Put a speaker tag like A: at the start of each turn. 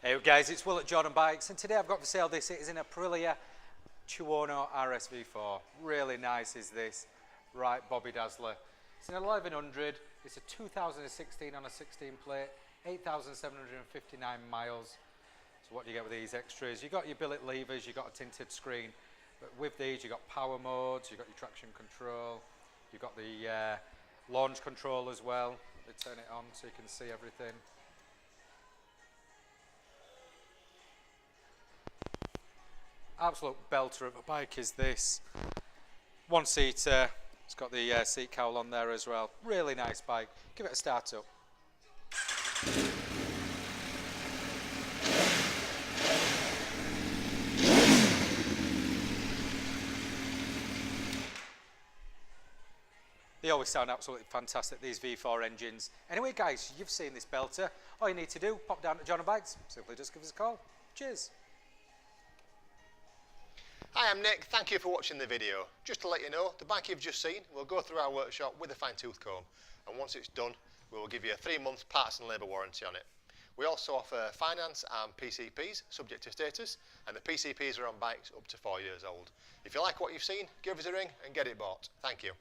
A: Hey guys, it's Will at Jordanbikes, and today I've got for sale this. It is an Aprilia Tuono V4. Really nice is this, right Bobby Dazzler. It's an 1100, it's a 2016 on a 16 plate, 8,759 miles. So what do you get with these extras? You got your billet levers, you got a tinted screen, but with these you got power modes, you got your traction control, you got the launch control as well. They turn it on so you can see everything. Absolute belter of a bike is this. One seater, it's got the seat cowl on there as well. Really nice bike. Give it a start up. They always sound absolutely fantastic, these V4 engines. Anyway guys, you've seen this belter. All you need to do, pop down to Jordanbikes, simply just give us a call. Cheers.
B: Hi, I'm Nick. Thank you for watching the video. Just to let you know, the bike you've just seen will go through our workshop with a fine-tooth comb, and once it's done, we will give you a 3-month parts and labour warranty on it. We also offer finance and PCPs, subject to status, and the PCPs are on bikes up to 4 years old. If you like what you've seen, give us a ring and get it bought. Thank you.